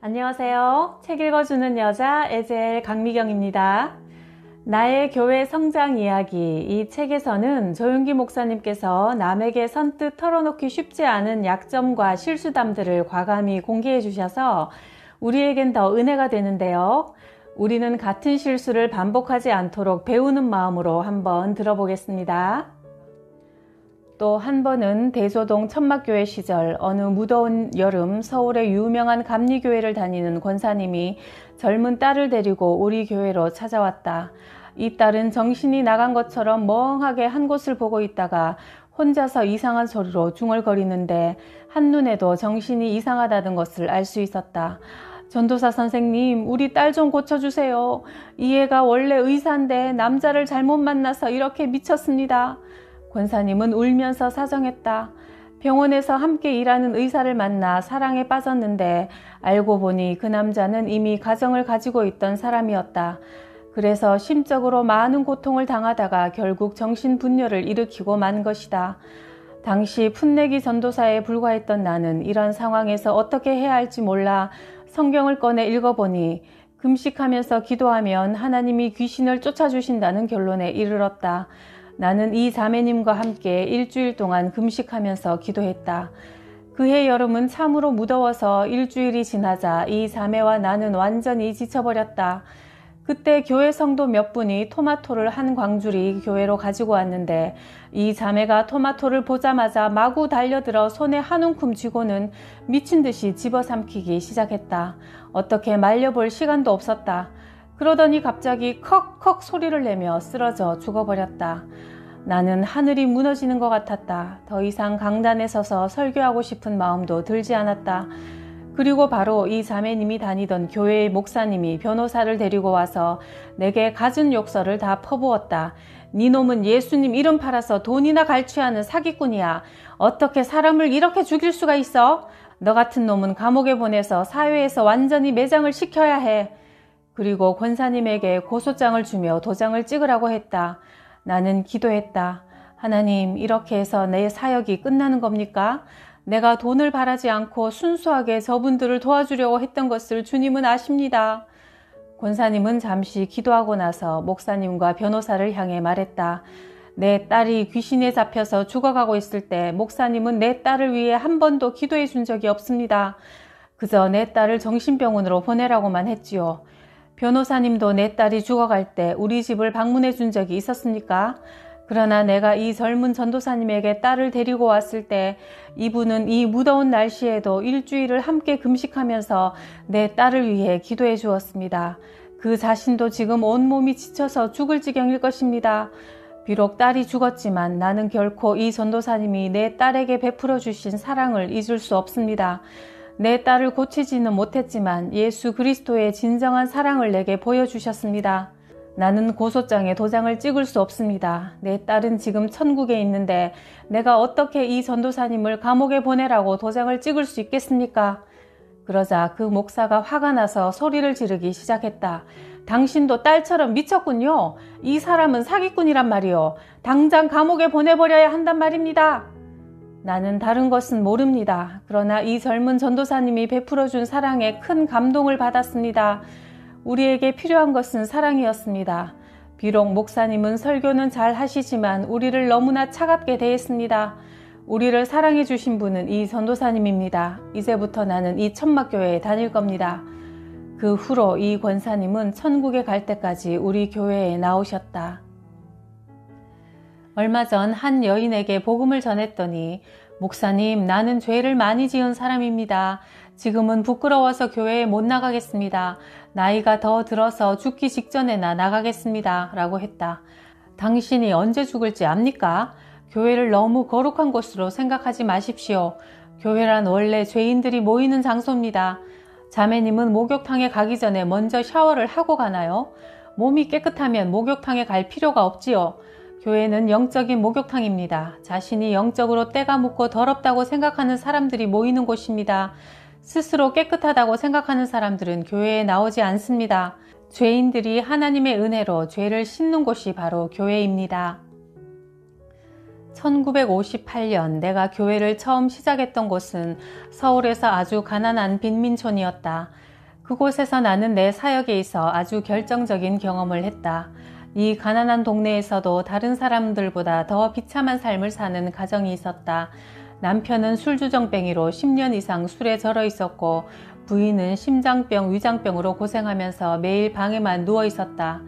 안녕하세요. 책 읽어주는 여자 에젤 강미경입니다. 나의 교회 성장 이야기. 이 책에서는 조윤기 목사님께서 남에게 선뜻 털어놓기 쉽지 않은 약점과 실수담들을 과감히 공개해 주셔서 우리에겐 더 은혜가 되는데요. 우리는 같은 실수를 반복하지 않도록 배우는 마음으로 한번 들어보겠습니다. 또 한 번은 대소동 천막교회 시절 어느 무더운 여름 서울의 유명한 감리교회를 다니는 권사님이 젊은 딸을 데리고 우리 교회로 찾아왔다. 이 딸은 정신이 나간 것처럼 멍하게 한 곳을 보고 있다가 혼자서 이상한 소리로 중얼거리는데 한눈에도 정신이 이상하다는 것을 알 수 있었다. 전도사 선생님, 우리 딸 좀 고쳐주세요. 이 애가 원래 의사인데 남자를 잘못 만나서 이렇게 미쳤습니다. 권사님은 울면서 사정했다. 병원에서 함께 일하는 의사를 만나 사랑에 빠졌는데 알고 보니 그 남자는 이미 가정을 가지고 있던 사람이었다. 그래서 심적으로 많은 고통을 당하다가 결국 정신분열을 일으키고 만 것이다. 당시 풋내기 전도사에 불과했던 나는 이런 상황에서 어떻게 해야 할지 몰라 성경을 꺼내 읽어보니 금식하면서 기도하면 하나님이 귀신을 쫓아주신다는 결론에 이르렀다. 나는 이 자매님과 함께 일주일 동안 금식하면서 기도했다. 그해 여름은 참으로 무더워서 일주일이 지나자 이 자매와 나는 완전히 지쳐버렸다. 그때 교회 성도 몇 분이 토마토를 한 광주리 교회로 가지고 왔는데 이 자매가 토마토를 보자마자 마구 달려들어 손에 한 움큼 쥐고는 미친 듯이 집어삼키기 시작했다. 어떻게 말려볼 시간도 없었다. 그러더니 갑자기 컥컥 소리를 내며 쓰러져 죽어버렸다. 나는 하늘이 무너지는 것 같았다. 더 이상 강단에 서서 설교하고 싶은 마음도 들지 않았다. 그리고 바로 이 자매님이 다니던 교회의 목사님이 변호사를 데리고 와서 내게 갖은 욕설을 다 퍼부었다. 네 놈은 예수님 이름 팔아서 돈이나 갈취하는 사기꾼이야. 어떻게 사람을 이렇게 죽일 수가 있어? 너 같은 놈은 감옥에 보내서 사회에서 완전히 매장을 시켜야 해. 그리고 권사님에게 고소장을 주며 도장을 찍으라고 했다. 나는 기도했다. 하나님, 이렇게 해서 내 사역이 끝나는 겁니까? 내가 돈을 바라지 않고 순수하게 저분들을 도와주려고 했던 것을 주님은 아십니다. 권사님은 잠시 기도하고 나서 목사님과 변호사를 향해 말했다. 내 딸이 귀신에 잡혀서 죽어가고 있을 때 목사님은 내 딸을 위해 한 번도 기도해 준 적이 없습니다. 그저 내 딸을 정신병원으로 보내라고만 했지요. 변호사님도 내 딸이 죽어갈 때 우리 집을 방문해 준 적이 있었습니까? 그러나 내가 이 젊은 전도사님에게 딸을 데리고 왔을 때 이분은 이 무더운 날씨에도 일주일을 함께 금식하면서 내 딸을 위해 기도해 주었습니다. 그 자신도 지금 온몸이 지쳐서 죽을 지경일 것입니다. 비록 딸이 죽었지만 나는 결코 이 전도사님이 내 딸에게 베풀어 주신 사랑을 잊을 수 없습니다. 내 딸을 고치지는 못했지만 예수 그리스도의 진정한 사랑을 내게 보여주셨습니다. 나는 고소장에 도장을 찍을 수 없습니다. 내 딸은 지금 천국에 있는데 내가 어떻게 이 전도사님을 감옥에 보내라고 도장을 찍을 수 있겠습니까? 그러자 그 목사가 화가 나서 소리를 지르기 시작했다. 당신도 딸처럼 미쳤군요. 이 사람은 사기꾼이란 말이요. 당장 감옥에 보내버려야 한단 말입니다. 나는 다른 것은 모릅니다. 그러나 이 젊은 전도사님이 베풀어준 사랑에 큰 감동을 받았습니다. 우리에게 필요한 것은 사랑이었습니다. 비록 목사님은 설교는 잘 하시지만 우리를 너무나 차갑게 대했습니다. 우리를 사랑해 주신 분은 이 전도사님입니다. 이제부터 나는 이 천막교회에 다닐 겁니다. 그 후로 이 권사님은 천국에 갈 때까지 우리 교회에 나오셨다. 얼마 전 한 여인에게 복음을 전했더니 목사님, 나는 죄를 많이 지은 사람입니다. 지금은 부끄러워서 교회에 못 나가겠습니다. 나이가 더 들어서 죽기 직전에나 나가겠습니다. 라고 했다. 당신이 언제 죽을지 압니까? 교회를 너무 거룩한 곳으로 생각하지 마십시오. 교회란 원래 죄인들이 모이는 장소입니다. 자매님은 목욕탕에 가기 전에 먼저 샤워를 하고 가나요? 몸이 깨끗하면 목욕탕에 갈 필요가 없지요. 교회는 영적인 목욕탕입니다. 자신이 영적으로 때가 묻고 더럽다고 생각하는 사람들이 모이는 곳입니다. 스스로 깨끗하다고 생각하는 사람들은 교회에 나오지 않습니다. 죄인들이 하나님의 은혜로 죄를 씻는 곳이 바로 교회입니다. 1958년 내가 교회를 처음 시작했던 곳은 서울에서 아주 가난한 빈민촌이었다. 그곳에서 나는 내 사역에 있어 아주 결정적인 경험을 했다. 이 가난한 동네에서도 다른 사람들보다 더 비참한 삶을 사는 가정이 있었다. 남편은 술주정뱅이로 10년 이상 술에 절어 있었고 부인은 심장병, 위장병으로 고생하면서 매일 방에만 누워 있었다.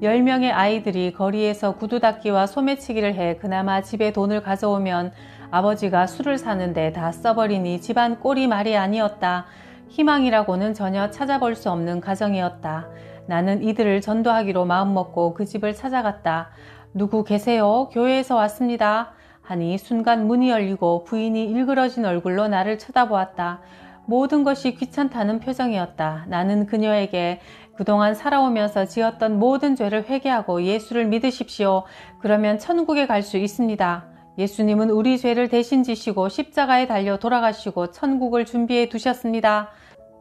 10명의 아이들이 거리에서 구두 닦기와 소매치기를 해 그나마 집에 돈을 가져오면 아버지가 술을 사는데 다 써버리니 집안 꼴이 말이 아니었다. 희망이라고는 전혀 찾아볼 수 없는 가정이었다. 나는 이들을 전도하기로 마음먹고 그 집을 찾아갔다. 누구 계세요? 교회에서 왔습니다. 하니 순간 문이 열리고 부인이 일그러진 얼굴로 나를 쳐다보았다. 모든 것이 귀찮다는 표정이었다. 나는 그녀에게 그동안 살아오면서 지었던 모든 죄를 회개하고 예수를 믿으십시오. 그러면 천국에 갈 수 있습니다. 예수님은 우리 죄를 대신 지시고 십자가에 달려 돌아가시고 천국을 준비해 두셨습니다.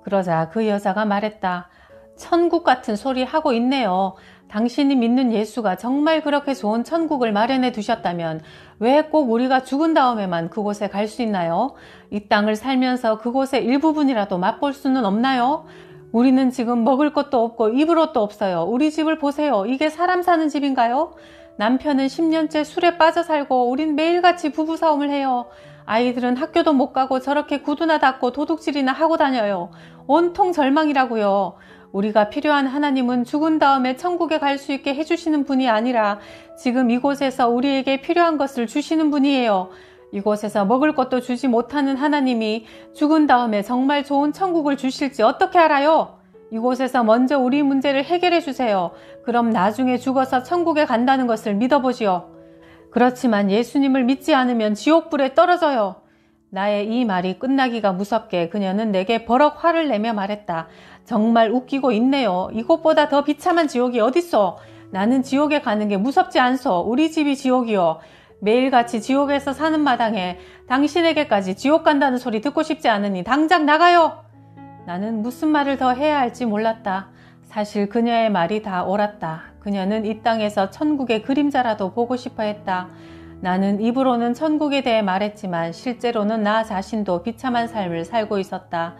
그러자 그 여자가 말했다. 천국 같은 소리 하고 있네요. 당신이 믿는 예수가 정말 그렇게 좋은 천국을 마련해 두셨다면 왜 꼭 우리가 죽은 다음에만 그곳에 갈 수 있나요? 이 땅을 살면서 그곳의 일부분이라도 맛볼 수는 없나요? 우리는 지금 먹을 것도 없고 입을 옷도 없어요. 우리 집을 보세요. 이게 사람 사는 집인가요? 남편은 10년째 술에 빠져 살고 우린 매일같이 부부싸움을 해요. 아이들은 학교도 못 가고 저렇게 구두나 닦고 도둑질이나 하고 다녀요. 온통 절망이라고요. 우리가 필요한 하나님은 죽은 다음에 천국에 갈 수 있게 해주시는 분이 아니라 지금 이곳에서 우리에게 필요한 것을 주시는 분이에요. 이곳에서 먹을 것도 주지 못하는 하나님이 죽은 다음에 정말 좋은 천국을 주실지 어떻게 알아요? 이곳에서 먼저 우리 문제를 해결해 주세요. 그럼 나중에 죽어서 천국에 간다는 것을 믿어보지요. 그렇지만 예수님을 믿지 않으면 지옥불에 떨어져요. 나의 이 말이 끝나기가 무섭게 그녀는 내게 버럭 화를 내며 말했다. 정말 웃기고 있네요. 이곳보다 더 비참한 지옥이 어딨어. 나는 지옥에 가는 게 무섭지 않소. 우리 집이 지옥이요. 매일같이 지옥에서 사는 마당에 당신에게까지 지옥 간다는 소리 듣고 싶지 않으니 당장 나가요. 나는 무슨 말을 더 해야 할지 몰랐다. 사실 그녀의 말이 다 옳았다. 그녀는 이 땅에서 천국의 그림자라도 보고 싶어 했다. 나는 입으로는 천국에 대해 말했지만 실제로는 나 자신도 비참한 삶을 살고 있었다.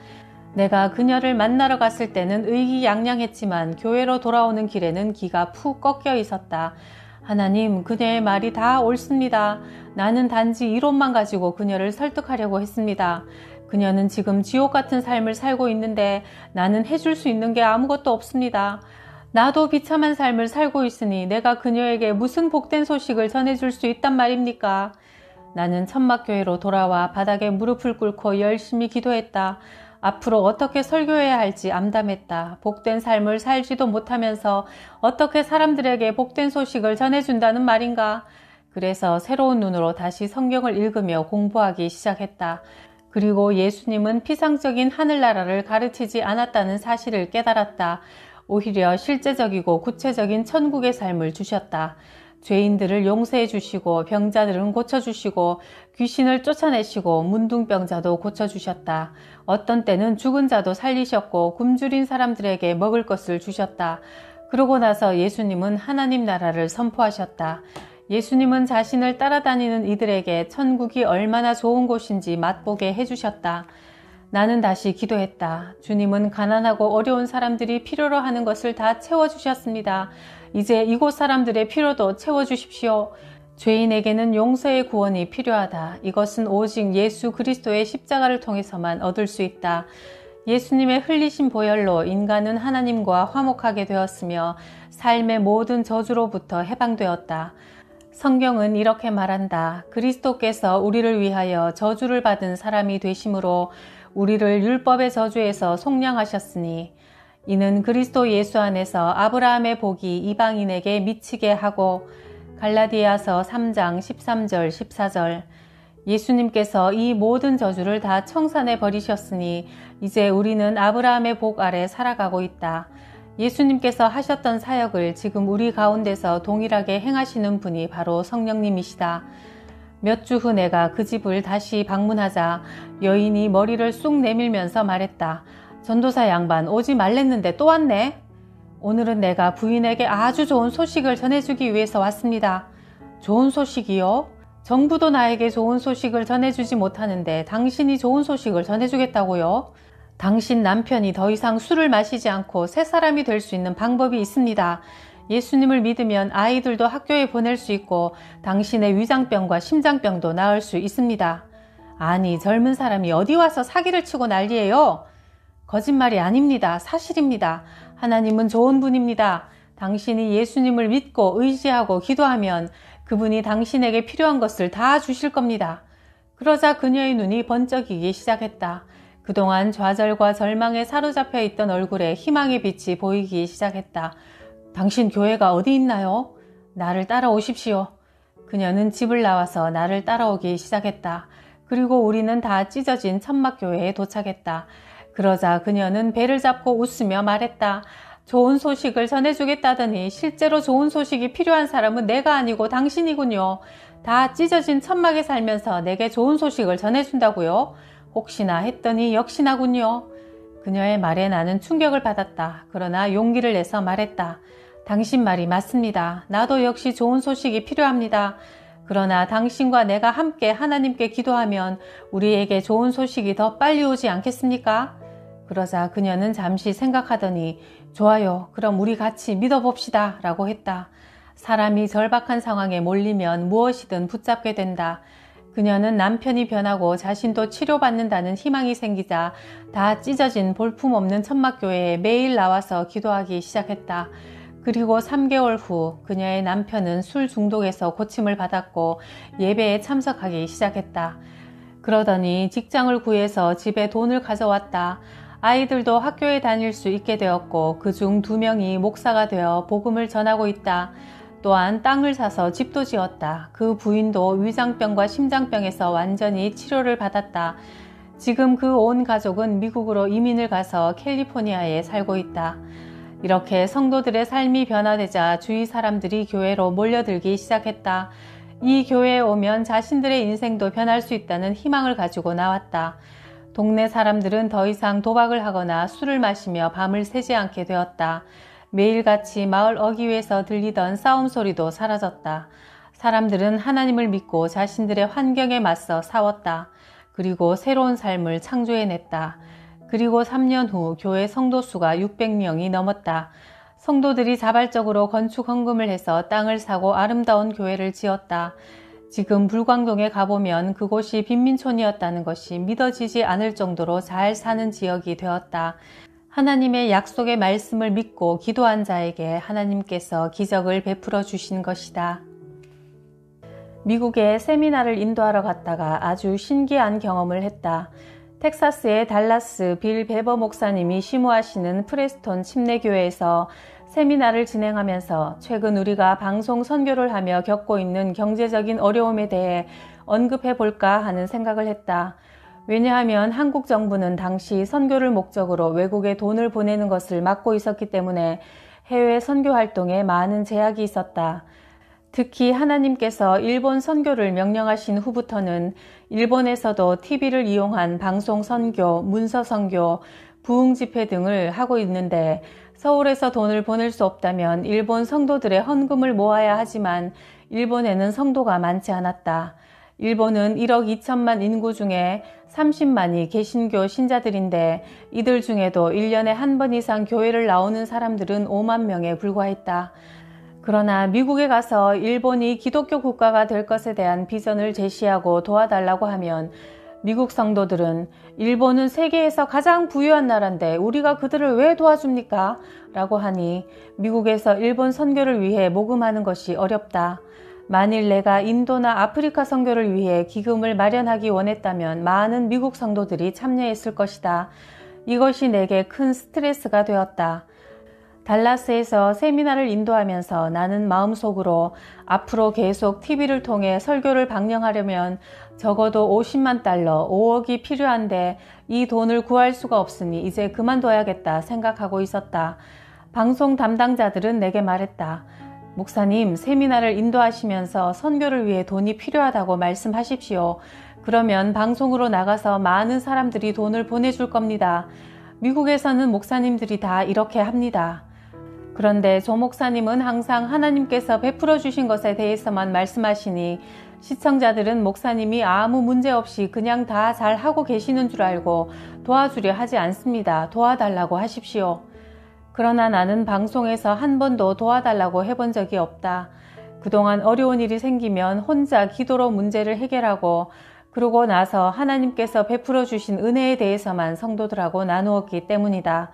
내가 그녀를 만나러 갔을 때는 의기양양했지만 교회로 돌아오는 길에는 기가 푹 꺾여 있었다. 하나님, 그녀의 말이 다 옳습니다. 나는 단지 이론만 가지고 그녀를 설득하려고 했습니다. 그녀는 지금 지옥 같은 삶을 살고 있는데 나는 해줄 수 있는 게 아무것도 없습니다. 나도 비참한 삶을 살고 있으니 내가 그녀에게 무슨 복된 소식을 전해줄 수 있단 말입니까? 나는 천막교회로 돌아와 바닥에 무릎을 꿇고 열심히 기도했다. 앞으로 어떻게 설교해야 할지 암담했다. 복된 삶을 살지도 못하면서 어떻게 사람들에게 복된 소식을 전해준다는 말인가? 그래서 새로운 눈으로 다시 성경을 읽으며 공부하기 시작했다. 그리고 예수님은 피상적인 하늘나라를 가르치지 않았다는 사실을 깨달았다. 오히려 실제적이고 구체적인 천국의 삶을 주셨다. 죄인들을 용서해 주시고 병자들은 고쳐주시고 귀신을 쫓아내시고 문둥병자도 고쳐주셨다. 어떤 때는 죽은 자도 살리셨고 굶주린 사람들에게 먹을 것을 주셨다. 그러고 나서 예수님은 하나님 나라를 선포하셨다. 예수님은 자신을 따라다니는 이들에게 천국이 얼마나 좋은 곳인지 맛보게 해주셨다. 나는 다시 기도했다. 주님은 가난하고 어려운 사람들이 필요로 하는 것을 다 채워주셨습니다. 이제 이곳 사람들의 필요도 채워주십시오. 죄인에게는 용서의 구원이 필요하다. 이것은 오직 예수 그리스도의 십자가를 통해서만 얻을 수 있다. 예수님의 흘리신 보혈로 인간은 하나님과 화목하게 되었으며 삶의 모든 저주로부터 해방되었다. 성경은 이렇게 말한다. 그리스도께서 우리를 위하여 저주를 받은 사람이 되심으로 우리를 율법의 저주에서 속량하셨으니 이는 그리스도 예수 안에서 아브라함의 복이 이방인에게 미치게 하고 갈라디아서 3장 13절 14절 예수님께서 이 모든 저주를 다 청산해 버리셨으니 이제 우리는 아브라함의 복 아래 살아가고 있다. 예수님께서 하셨던 사역을 지금 우리 가운데서 동일하게 행하시는 분이 바로 성령님이시다. 몇 주 후 내가 그 집을 다시 방문하자 여인이 머리를 쑥 내밀면서 말했다. 전도사 양반 오지 말랬는데 또 왔네? 오늘은 내가 부인에게 아주 좋은 소식을 전해주기 위해서 왔습니다. 좋은 소식이요? 정부도 나에게 좋은 소식을 전해주지 못하는데 당신이 좋은 소식을 전해주겠다고요? 당신 남편이 더 이상 술을 마시지 않고 새 사람이 될 수 있는 방법이 있습니다. 예수님을 믿으면 아이들도 학교에 보낼 수 있고 당신의 위장병과 심장병도 나을 수 있습니다. 아니, 젊은 사람이 어디 와서 사기를 치고 난리예요? 거짓말이 아닙니다. 사실입니다. 하나님은 좋은 분입니다. 당신이 예수님을 믿고 의지하고 기도하면 그분이 당신에게 필요한 것을 다 주실 겁니다. 그러자 그녀의 눈이 번쩍이기 시작했다. 그동안 좌절과 절망에 사로잡혀 있던 얼굴에 희망의 빛이 보이기 시작했다. 당신 교회가 어디 있나요? 나를 따라오십시오. 그녀는 집을 나와서 나를 따라오기 시작했다. 그리고 우리는 다 찢어진 천막교회에 도착했다. 그러자 그녀는 배를 잡고 웃으며 말했다. 좋은 소식을 전해주겠다더니 실제로 좋은 소식이 필요한 사람은 내가 아니고 당신이군요. 다 찢어진 천막에 살면서 내게 좋은 소식을 전해준다고요? 혹시나 했더니 역시나군요. 그녀의 말에 나는 충격을 받았다. 그러나 용기를 내서 말했다. 당신 말이 맞습니다. 나도 역시 좋은 소식이 필요합니다. 그러나 당신과 내가 함께 하나님께 기도하면 우리에게 좋은 소식이 더 빨리 오지 않겠습니까? 그러자 그녀는 잠시 생각하더니 좋아요. 그럼 우리 같이 믿어봅시다 라고 했다. 사람이 절박한 상황에 몰리면 무엇이든 붙잡게 된다. 그녀는 남편이 변하고 자신도 치료받는다는 희망이 생기자 다 찢어진 볼품없는 천막교회에 매일 나와서 기도하기 시작했다. 그리고 3개월 후 그녀의 남편은 술 중독에서 고침을 받았고 예배에 참석하기 시작했다. 그러더니 직장을 구해서 집에 돈을 가져왔다. 아이들도 학교에 다닐 수 있게 되었고 그중 2명이 목사가 되어 복음을 전하고 있다. 또한 땅을 사서 집도 지었다. 그 부인도 위장병과 심장병에서 완전히 치료를 받았다. 지금 그 온 가족은 미국으로 이민을 가서 캘리포니아에 살고 있다. 이렇게 성도들의 삶이 변화되자 주위 사람들이 교회로 몰려들기 시작했다. 이 교회에 오면 자신들의 인생도 변할 수 있다는 희망을 가지고 나왔다. 동네 사람들은 더 이상 도박을 하거나 술을 마시며 밤을 새지 않게 되었다. 매일같이 마을 어귀에서 들리던 싸움 소리도 사라졌다. 사람들은 하나님을 믿고 자신들의 환경에 맞서 싸웠다. 그리고 새로운 삶을 창조해냈다. 그리고 3년 후 교회 성도 수가 600명이 넘었다. 성도들이 자발적으로 건축 헌금을 해서 땅을 사고 아름다운 교회를 지었다. 지금 불광동에 가보면 그곳이 빈민촌이었다는 것이 믿어지지 않을 정도로 잘 사는 지역이 되었다. 하나님의 약속의 말씀을 믿고 기도한 자에게 하나님께서 기적을 베풀어 주신 것이다. 미국에 세미나를 인도하러 갔다가 아주 신기한 경험을 했다. 텍사스의 달라스 빌 베버 목사님이 심호하시는 프레스톤 침례교회에서 세미나를 진행하면서 최근 우리가 방송 선교를 하며 겪고 있는 경제적인 어려움에 대해 언급해 볼까 하는 생각을 했다. 왜냐하면 한국 정부는 당시 선교를 목적으로 외국에 돈을 보내는 것을 막고 있었기 때문에 해외 선교 활동에 많은 제약이 있었다. 특히 하나님께서 일본 선교를 명령하신 후부터는 일본에서도 TV를 이용한 방송 선교, 문서 선교, 부흥 집회 등을 하고 있는데 서울에서 돈을 보낼 수 없다면 일본 성도들의 헌금을 모아야 하지만 일본에는 성도가 많지 않았다. 일본은 1억 2천만 인구 중에 30만이 개신교 신자들인데 이들 중에도 1년에 한 번 이상 교회를 나오는 사람들은 5만 명에 불과했다. 그러나 미국에 가서 일본이 기독교 국가가 될 것에 대한 비전을 제시하고 도와달라고 하면 미국 성도들은 일본은 세계에서 가장 부유한 나라인데 우리가 그들을 왜 도와줍니까? 라고 하니 미국에서 일본 선교를 위해 모금하는 것이 어렵다. 만일 내가 인도나 아프리카 선교를 위해 기금을 마련하기 원했다면 많은 미국 성도들이 참여했을 것이다. 이것이 내게 큰 스트레스가 되었다. 달라스에서 세미나를 인도하면서 나는 마음속으로 앞으로 계속 TV를 통해 설교를 방영하려면 적어도 50만 달러, 5억이 필요한데 이 돈을 구할 수가 없으니 이제 그만둬야겠다 생각하고 있었다. 방송 담당자들은 내게 말했다. 목사님, 세미나를 인도하시면서 선교를 위해 돈이 필요하다고 말씀하십시오. 그러면 방송으로 나가서 많은 사람들이 돈을 보내줄 겁니다. 미국에서는 목사님들이 다 이렇게 합니다. 그런데 조 목사님은 항상 하나님께서 베풀어 주신 것에 대해서만 말씀하시니 시청자들은 목사님이 아무 문제 없이 그냥 다 잘하고 계시는 줄 알고 도와주려 하지 않습니다. 도와달라고 하십시오. 그러나 나는 방송에서 한 번도 도와달라고 해본 적이 없다. 그동안 어려운 일이 생기면 혼자 기도로 문제를 해결하고 그러고 나서 하나님께서 베풀어 주신 은혜에 대해서만 성도들하고 나누었기 때문이다.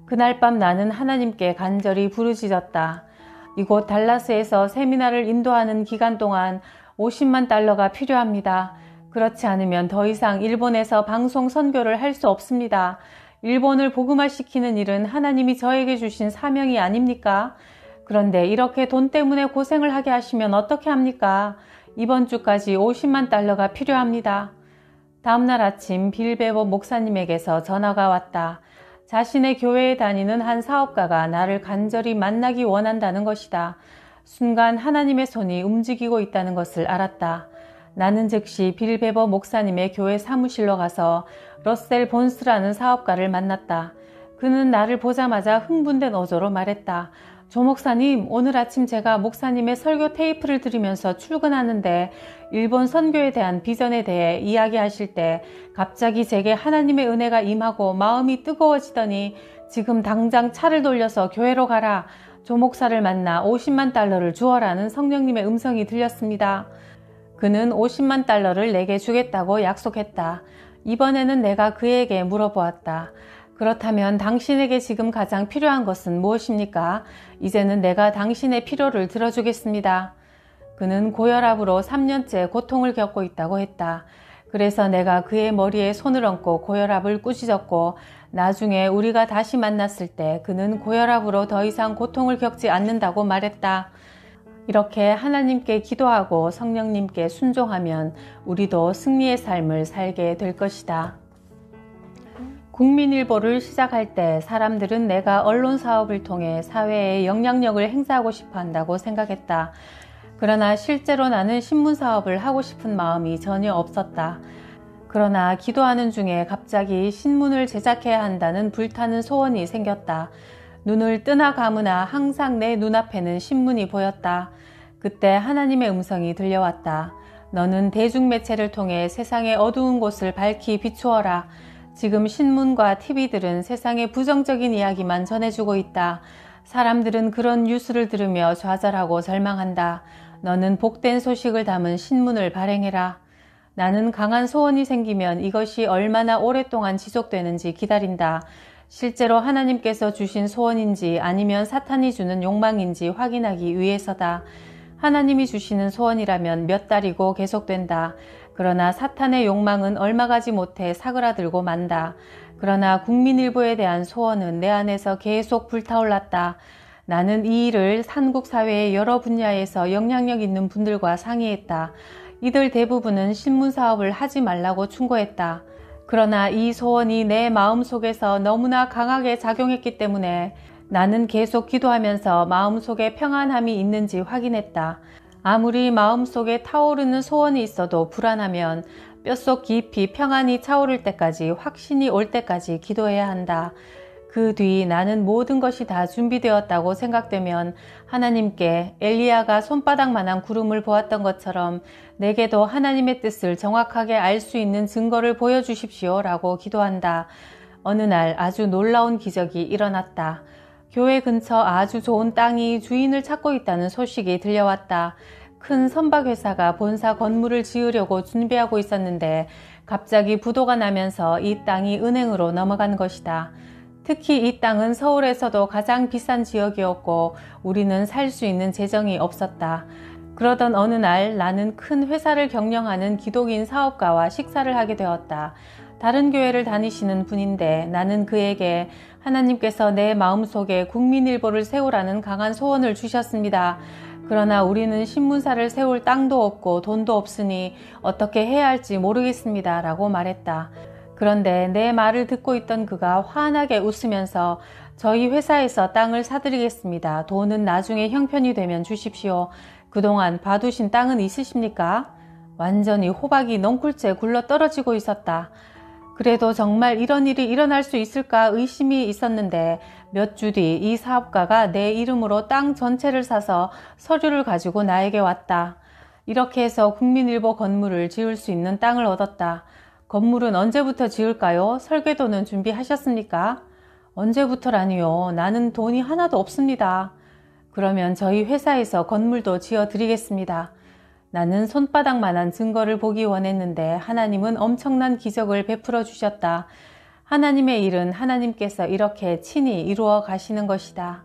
그날 밤 나는 하나님께 간절히 부르짖었다. 이곳 달라스에서 세미나를 인도하는 기간 동안 50만 달러가 필요합니다. 그렇지 않으면 더 이상 일본에서 방송 선교를 할 수 없습니다. 일본을 복음화시키는 일은 하나님이 저에게 주신 사명이 아닙니까? 그런데 이렇게 돈 때문에 고생을 하게 하시면 어떻게 합니까? 이번 주까지 50만 달러가 필요합니다. 다음날 아침 빌 베버 목사님에게서 전화가 왔다. 자신의 교회에 다니는 한 사업가가 나를 간절히 만나기 원한다는 것이다. 순간 하나님의 손이 움직이고 있다는 것을 알았다. 나는 즉시 빌 베버 목사님의 교회 사무실로 가서 러셀 본스라는 사업가를 만났다. 그는 나를 보자마자 흥분된 어조로 말했다. 조 목사님, 오늘 아침 제가 목사님의 설교 테이프를 들으면서 출근하는데 일본 선교에 대한 비전에 대해 이야기하실 때 갑자기 제게 하나님의 은혜가 임하고 마음이 뜨거워지더니 지금 당장 차를 돌려서 교회로 가라. 조 목사를 만나 50만 달러를 주어라는 성령님의 음성이 들렸습니다. 그는 50만 달러를 내게 주겠다고 약속했다. 이번에는 내가 그에게 물어보았다. 그렇다면 당신에게 지금 가장 필요한 것은 무엇입니까? 이제는 내가 당신의 필요를 들어주겠습니다. 그는 고혈압으로 3년째 고통을 겪고 있다고 했다. 그래서 내가 그의 머리에 손을 얹고 고혈압을 꾸짖었고 나중에 우리가 다시 만났을 때 그는 고혈압으로 더 이상 고통을 겪지 않는다고 말했다. 이렇게 하나님께 기도하고 성령님께 순종하면 우리도 승리의 삶을 살게 될 것이다. 국민일보를 시작할 때 사람들은 내가 언론 사업을 통해 사회에 영향력을 행사하고 싶어 한다고 생각했다. 그러나 실제로 나는 신문 사업을 하고 싶은 마음이 전혀 없었다. 그러나 기도하는 중에 갑자기 신문을 제작해야 한다는 불타는 소원이 생겼다. 눈을 뜨나 감으나 항상 내 눈앞에는 신문이 보였다. 그때 하나님의 음성이 들려왔다. 너는 대중매체를 통해 세상의 어두운 곳을 밝히 비추어라. 지금 신문과 TV들은 세상의 부정적인 이야기만 전해주고 있다. 사람들은 그런 뉴스를 들으며 좌절하고 절망한다. 너는 복된 소식을 담은 신문을 발행해라. 나는 강한 소원이 생기면 이것이 얼마나 오랫동안 지속되는지 기다린다. 실제로 하나님께서 주신 소원인지 아니면 사탄이 주는 욕망인지 확인하기 위해서다. 하나님이 주시는 소원이라면 몇 달이고 계속된다. 그러나 사탄의 욕망은 얼마 가지 못해 사그라들고 만다. 그러나 국민일보에 대한 소원은 내 안에서 계속 불타올랐다. 나는 이 일을 한국 사회의 여러 분야에서 영향력 있는 분들과 상의했다. 이들 대부분은 신문 사업을 하지 말라고 충고했다. 그러나 이 소원이 내 마음속에서 너무나 강하게 작용했기 때문에 나는 계속 기도하면서 마음속에 평안함이 있는지 확인했다. 아무리 마음속에 타오르는 소원이 있어도 불안하면 뼛속 깊이 평안이 차오를 때까지, 확신이 올 때까지 기도해야 한다. 그 뒤 나는 모든 것이 다 준비되었다고 생각되면 하나님께 엘리야가 손바닥만한 구름을 보았던 것처럼 내게도 하나님의 뜻을 정확하게 알 수 있는 증거를 보여주십시오 라고 기도한다. 어느 날 아주 놀라운 기적이 일어났다. 교회 근처 아주 좋은 땅이 주인을 찾고 있다는 소식이 들려왔다. 큰 선박회사가 본사 건물을 지으려고 준비하고 있었는데 갑자기 부도가 나면서 이 땅이 은행으로 넘어간 것이다. 특히 이 땅은 서울에서도 가장 비싼 지역이었고 우리는 살 수 있는 재정이 없었다. 그러던 어느 날 나는 큰 회사를 경영하는 기독인 사업가와 식사를 하게 되었다. 다른 교회를 다니시는 분인데 나는 그에게 하나님께서 내 마음속에 국민일보를 세우라는 강한 소원을 주셨습니다. 그러나 우리는 신문사를 세울 땅도 없고 돈도 없으니 어떻게 해야 할지 모르겠습니다 라고 말했다. 그런데 내 말을 듣고 있던 그가 환하게 웃으면서 저희 회사에서 땅을 사드리겠습니다. 돈은 나중에 형편이 되면 주십시오. 그동안 봐두신 땅은 있으십니까? 완전히 호박이 넝쿨째 굴러 떨어지고 있었다. 그래도 정말 이런 일이 일어날 수 있을까 의심이 있었는데 몇 주 뒤 이 사업가가 내 이름으로 땅 전체를 사서 서류를 가지고 나에게 왔다. 이렇게 해서 국민일보 건물을 지을 수 있는 땅을 얻었다. 건물은 언제부터 지을까요? 설계도는 준비하셨습니까? 언제부터라니요? 나는 돈이 하나도 없습니다. 그러면 저희 회사에서 건물도 지어드리겠습니다. 나는 손바닥만한 증거를 보기 원했는데 하나님은 엄청난 기적을 베풀어 주셨다. 하나님의 일은 하나님께서 이렇게 친히 이루어 가시는 것이다.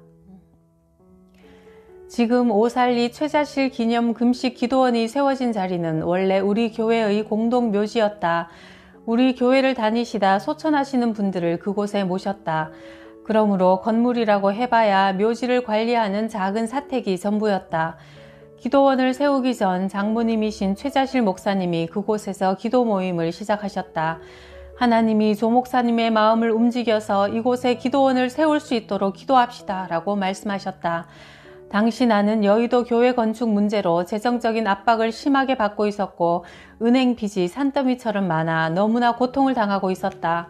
지금 오살리 최자실 기념 금식 기도원이 세워진 자리는 원래 우리 교회의 공동 묘지였다. 우리 교회를 다니시다 소천하시는 분들을 그곳에 모셨다. 그러므로 건물이라고 해봐야 묘지를 관리하는 작은 사택이 전부였다. 기도원을 세우기 전 장모님이신 최자실 목사님이 그곳에서 기도 모임을 시작하셨다. 하나님이 조 목사님의 마음을 움직여서 이곳에 기도원을 세울 수 있도록 기도합시다 라고 말씀하셨다. 당시 나는 여의도 교회 건축 문제로 재정적인 압박을 심하게 받고 있었고 은행 빚이 산더미처럼 많아 너무나 고통을 당하고 있었다.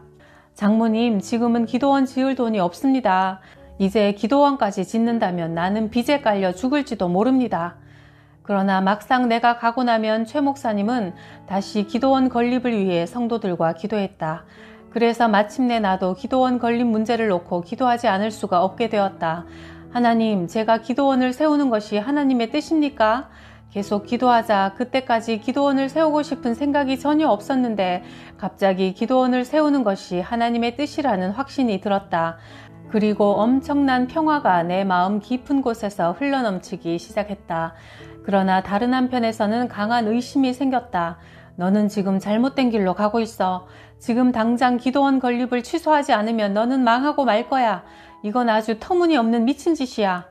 장모님, 지금은 기도원 지을 돈이 없습니다. 이제 기도원까지 짓는다면 나는 빚에 깔려 죽을지도 모릅니다. 그러나 막상 내가 가고 나면 최 목사님은 다시 기도원 건립을 위해 성도들과 기도했다. 그래서 마침내 나도 기도원 건립 문제를 놓고 기도하지 않을 수가 없게 되었다. 하나님, 제가 기도원을 세우는 것이 하나님의 뜻입니까? 계속 기도하자 그때까지 기도원을 세우고 싶은 생각이 전혀 없었는데 갑자기 기도원을 세우는 것이 하나님의 뜻이라는 확신이 들었다. 그리고 엄청난 평화가 내 마음 깊은 곳에서 흘러넘치기 시작했다. 그러나 다른 한편에서는 강한 의심이 생겼다. 너는 지금 잘못된 길로 가고 있어. 지금 당장 기도원 건립을 취소하지 않으면 너는 망하고 말 거야. 이건 아주 터무니없는 미친 짓이야.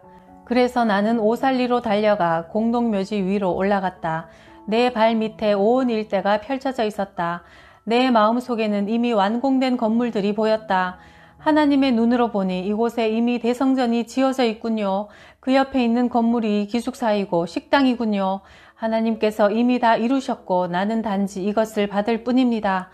그래서 나는 오살리로 달려가 공동묘지 위로 올라갔다. 내 발 밑에 온 일대가 펼쳐져 있었다. 내 마음속에는 이미 완공된 건물들이 보였다. 하나님의 눈으로 보니 이곳에 이미 대성전이 지어져 있군요. 그 옆에 있는 건물이 기숙사이고 식당이군요. 하나님께서 이미 다 이루셨고 나는 단지 이것을 받을 뿐입니다.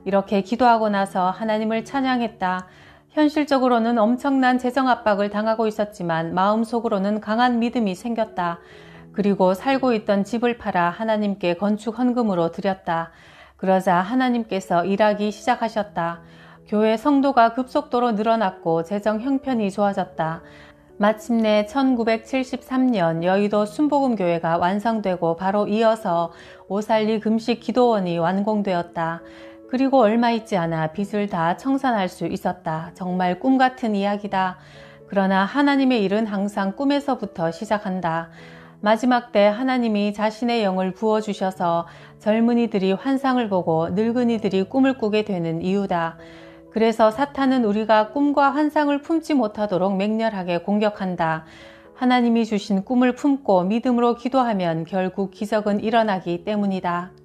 이렇게 기도하고 나서 하나님을 찬양했다. 현실적으로는 엄청난 재정 압박을 당하고 있었지만 마음속으로는 강한 믿음이 생겼다. 그리고 살고 있던 집을 팔아 하나님께 건축 헌금으로 드렸다. 그러자 하나님께서 일하기 시작하셨다. 교회 성도가 급속도로 늘어났고 재정 형편이 좋아졌다. 마침내 1973년 여의도 순복음교회가 완성되고 바로 이어서 오살리 금식 기도원이 완공되었다. 그리고 얼마 있지 않아 빚을 다 청산할 수 있었다. 정말 꿈 같은 이야기다. 그러나 하나님의 일은 항상 꿈에서부터 시작한다. 마지막 때 하나님이 자신의 영을 부어주셔서 젊은이들이 환상을 보고 늙은이들이 꿈을 꾸게 되는 이유다. 그래서 사탄은 우리가 꿈과 환상을 품지 못하도록 맹렬하게 공격한다. 하나님이 주신 꿈을 품고 믿음으로 기도하면 결국 기적은 일어나기 때문이다.